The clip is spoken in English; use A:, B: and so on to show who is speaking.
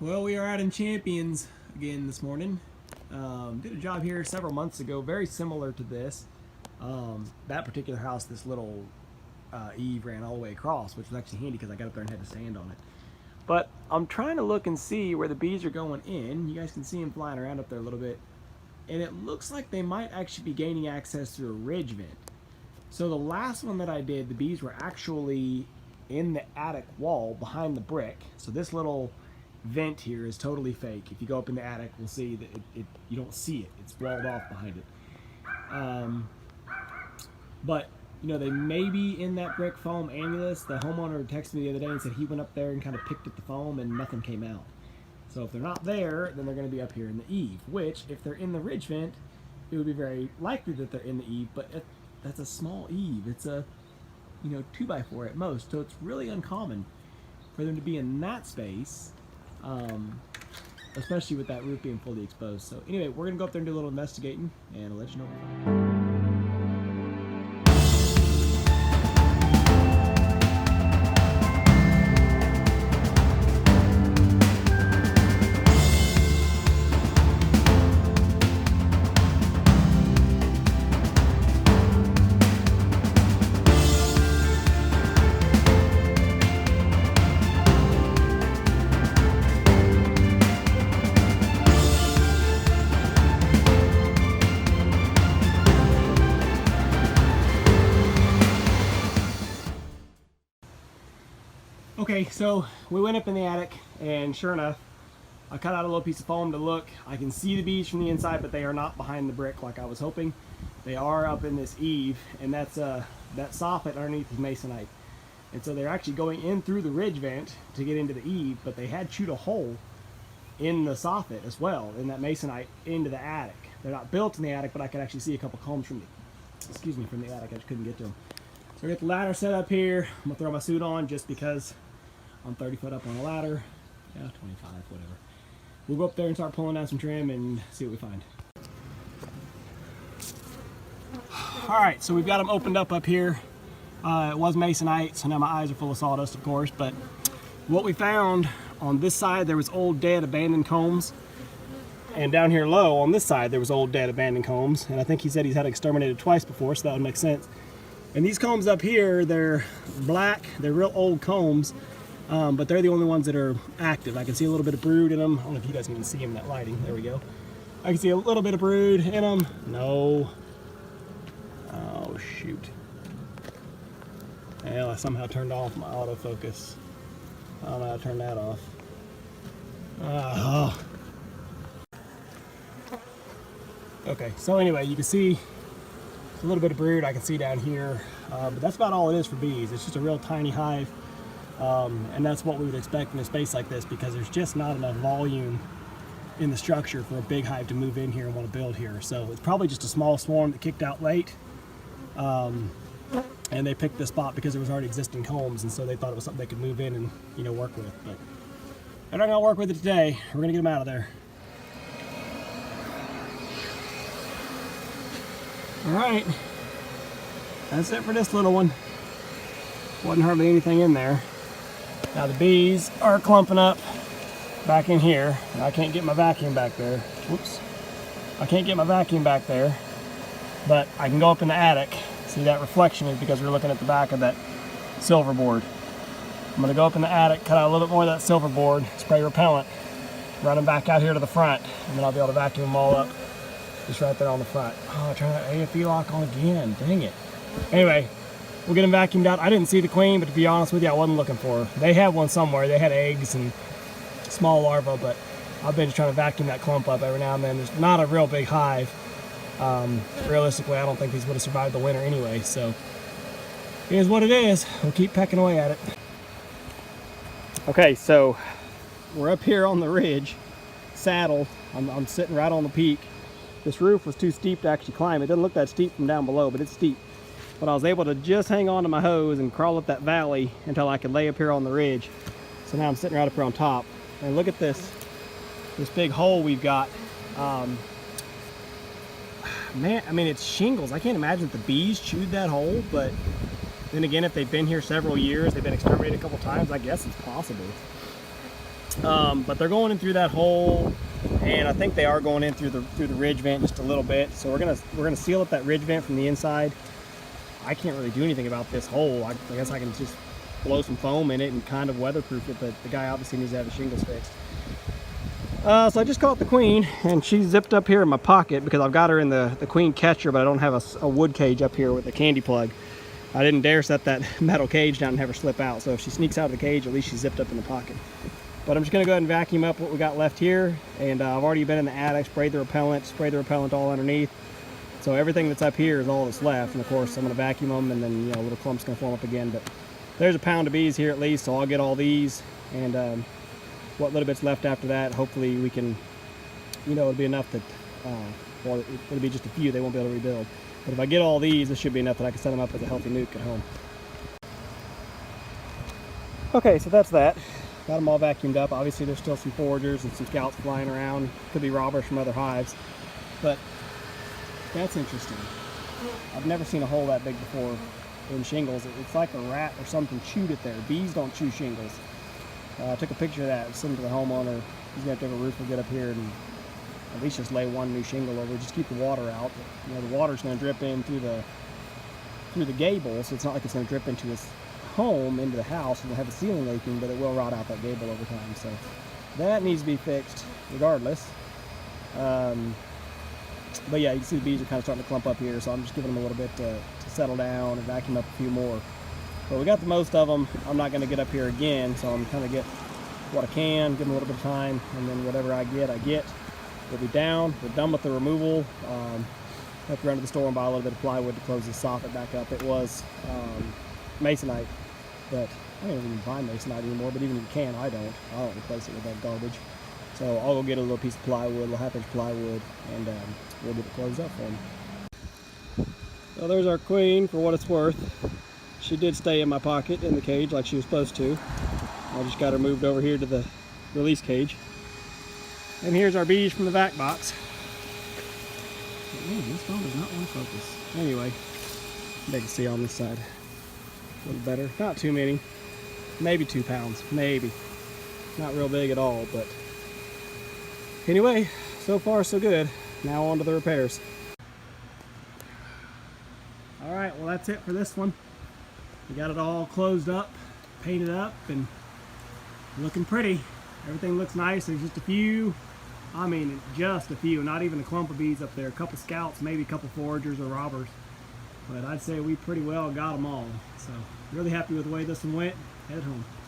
A: Well, we are out in Champions again this morning. Did a job here several months ago, very similar to this. That particular house, this little eave ran all the way across, which was actually handy because I got up there and had to stand on it. But I'm trying to look and see where the bees are going in. You guys can see them flying around up there a little bit. And it looks like they might actually be gaining access through a ridge vent. So the last one that I did, the bees were actually in the attic wall behind the brick. So this little vent here is totally fake. If you go up in the attic, we'll see that you don't see it. It's walled off behind it. But you know, they may be in that brick foam annulus. The homeowner texted me the other day and said he went up there and kind of picked at the foam and nothing came out. So if they're not there, then they're going to be up here in the eave, which if they're in the ridge vent, it would be very likely that they're in the eave, but that's a small eave. It's a 2x4 at most, so it's really uncommon for them to be in that space, especially with that roof being fully exposed. So anyway, we're going to go up there and do a little investigating, and I'll let you know. Okay, so we went up in the attic, and sure enough, I cut out a little piece of foam to look. I can see the bees from the inside, but they are not behind the brick like I was hoping. They are up in this eave, and that's that soffit underneath is masonite. And so they're actually going in through the ridge vent to get into the eave, but they had chewed a hole in the soffit as well, in that masonite, into the attic. They're not built in the attic, but I could actually see a couple combs from the attic. I just couldn't get to them. So I got the ladder set up here. I'm gonna throw my suit on just because I'm 30 foot up on a ladder. Yeah, 25, whatever. We'll go up there and start pulling down some trim and see what we find. Alright, so we've got them opened up here. It was masonite, so now my eyes are full of sawdust, of course, but what we found on this side, there was old dead abandoned combs, and down here low on this side there was old dead abandoned combs, and I think he said he's had exterminated twice before, so that would make sense. And these combs up here, they're black, they're real old combs, but they're the only ones that are active. I can see a little bit of brood in them. I don't know if you guys can even see them in that lighting. There we go. I can see a little bit of brood in them. No. Oh, shoot. Well, I somehow turned off my autofocus. I don't know how to turn that off. Oh. Okay, so anyway, you can see a little bit of brood I can see down here, but that's about all it is for bees. It's just a real tiny hive. And that's what we would expect in a space like this, because there's just not enough volume in the structure for a big hive to move in here and want to build here. So it's probably just a small swarm that kicked out late, and they picked this spot because there was already existing combs, and so they thought it was something they could move in and work with. But they're not going to work with it today. We're going to get them out of there. All right, that's it for this little one. Wasn't hardly anything in there. Now the bees are clumping up back in here. And I can't get my vacuum back there. Whoops. I can't get my vacuum back there, but I can go up in the attic. See, that reflection is because we're looking at the back of that silver board. I'm gonna go up in the attic, cut out a little bit more of that silver board, spray repellent, run them back out here to the front, and then I'll be able to vacuum them all up just right there on the front. Oh, I turned that AFE lock on again, dang it. Anyway, we'll get them vacuumed out. I didn't see the queen, but to be honest with you, I wasn't looking for her. They had one somewhere. They had eggs and small larvae, but I've been just trying to vacuum that clump up every now and then. There's not a real big hive. Realistically, I don't think these would have survived the winter anyway, so it is what it is. We'll keep pecking away at it. Okay, so we're up here on the ridge, saddled. I'm sitting right on the peak. This roof was too steep to actually climb. It doesn't look that steep from down below, but it's steep. But I was able to just hang on to my hose and crawl up that valley until I could lay up here on the ridge. So now I'm sitting right up here on top. And look at this big hole we've got. Man, I mean, it's shingles. I can't imagine that the bees chewed that hole, but then again, if they've been here several years, they've been exterminated a couple times, I guess it's possible. But they're going in through that hole, and I think they are going in through the ridge vent just a little bit. So we're gonna seal up that ridge vent from the inside. I can't really do anything about this hole. I guess I can just blow some foam in it and kind of weatherproof it, but the guy obviously needs to have the shingles fixed. So I just caught the queen, and she's zipped up here in my pocket because I've got her in the queen catcher, but I don't have a wood cage up here with a candy plug. I didn't dare set that metal cage down and have her slip out, so if she sneaks out of the cage, at least she's zipped up in the pocket. But I'm just gonna go ahead and vacuum up what we got left here, and I've already been in the attic, sprayed the repellent all underneath. So everything that's up here is all that's left, and of course I'm gonna vacuum them, and then little clumps gonna form up again. But there's a pound of bees here at least, so I'll get all these, and what little bit's left after that, hopefully we can, it'll be enough that, well, it'll be just a few, they won't be able to rebuild. But if I get all these, this should be enough that I can set them up as a healthy nuke at home. Okay, so that's that. Got them all vacuumed up. Obviously there's still some foragers and some scouts flying around. Could be robbers from other hives, but that's interesting. I've never seen a hole that big before in shingles. It's like a rat or something chewed it there. Bees don't chew shingles. I took a picture of that, sent it to the homeowner. He's gonna have to have a roofer get up here and at least just lay one new shingle over, just keep the water out. The water's gonna drip in through the gable, so it's not like it's gonna drip into his home, into the house, and we'll have a ceiling leaking, but it will rot out that gable over time. So that needs to be fixed regardless. But yeah, you can see the bees are kind of starting to clump up here, so I'm just giving them a little bit to settle down and vacuum up a few more. But we got the most of them. I'm not going to get up here again, so I'm kind of get what I can, give them a little bit of time, and then whatever I get. We'll be down. We're done with the removal. Have to run to the store and buy a little bit of plywood to close the soffit back up. It was masonite, but I don't even buy masonite anymore, but even if you can, I don't replace it with that garbage. So I'll go get a little piece of plywood, a little half-inch plywood, and we'll get it closed up for them. So there's our queen for what it's worth. She did stay in my pocket in the cage like she was supposed to. I just got her moved over here to the release cage. And here's our bees from the vac box. Man, this phone does not want to focus. Anyway, they can see on this side. A little better. Not too many. Maybe 2 pounds. Maybe. Not real big at all, but anyway, so far so good. Now on to the repairs. Alright, well that's it for this one. We got it all closed up, painted up, and looking pretty. Everything looks nice. There's just a few, I mean just a few, not even a clump of bees up there. A couple scouts, maybe a couple foragers or robbers. But I'd say we pretty well got them all. So really happy with the way this one went. Head home.